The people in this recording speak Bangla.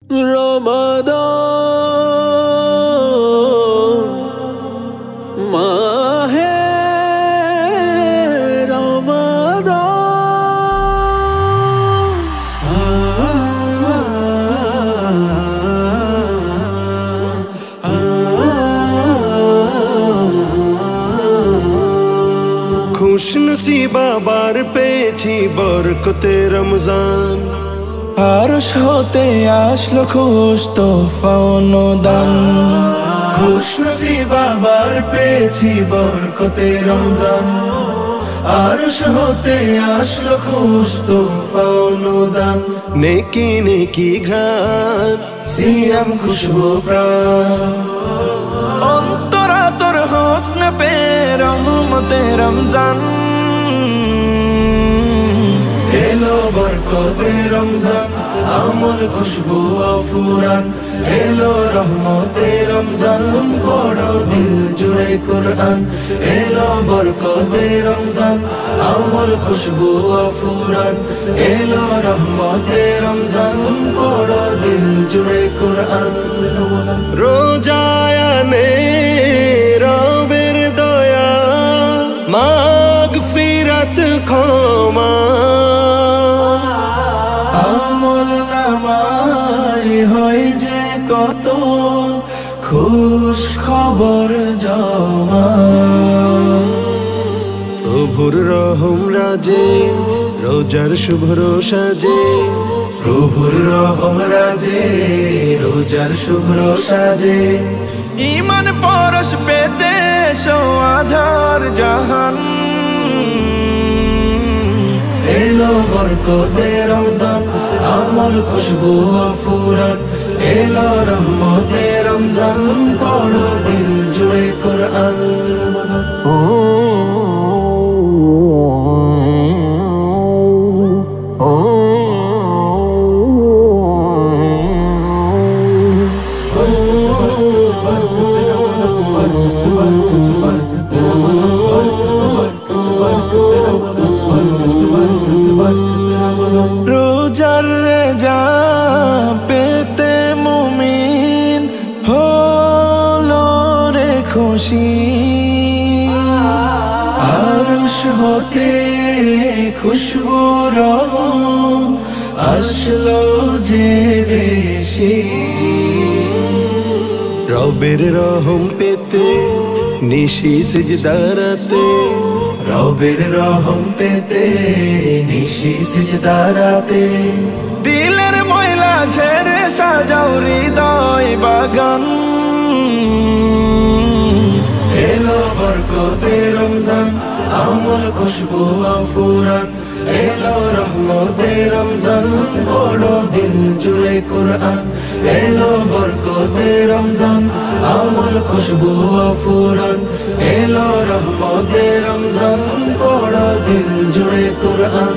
রমাদান মাহে খুশনসিবা বার পেয়েছি বরকতে রমজান, আরশ হতে আসলো খুশ তোফা অনুদান। খুশনসিবা বার পেয়েছি বরকতে রমজান, আরশ হতে আসলো খুশ তোফা অনুদান। নেকি নেকি ঘ্রাণ সিয়াম খুশবু প্রাণ, অন্তরাতর হোক না পে রহমতে রমজান। এলো বরকতে রমজান, আমল খুশবু ফুরান। এলো রহমতে রমজান, পড়ো দিল জুড়ে কুরআন। এলো বরকতে রমজান, আমল খুশবু ফুরান। এলো রহমতে রমজান, পড়ো দিল জুড়ে কুরআন। রোজায়ানে রবের দয়া, মাগফিরাত ক্ষমা। আমল নামায় হয় যে কত খুশ খবর জমা। প্রভুর রহম রাজে রোজার শুভ্র সাজে। প্রভুর রহম রাজে রোজার শুভ্র সাজে। ইমান পরশ পেতে আধার জাহান। এলো বরকতে রমজান, আমল খুশবু ফুরান। এলো রহমতে রমজান, পড়ো দিল জুড়ে কুরআন। রোজার রেজা পেতে মুমিন হলো রে খুশি। আরশ হতে খুশবু রহম আসলো যে বেশি। রবের রহম পেতে নিশি সিজদারাতে। রবের রহম পেতে নিশি সিজদারাতে। দিলের ময়লা ঝেড়ে সাজাও হৃদয় বাগান। এলো বরকতে রমজান, আমল খুশবু ফুরান। এলো রহমতে রমজান, পড়ো দিল জুড়ে কুরআন। এলো বরকতে রমজান, আমল খুশবু ফুরান। এলো রহমতে রমজান, পড়ো দিল জুড়ে কুরআন।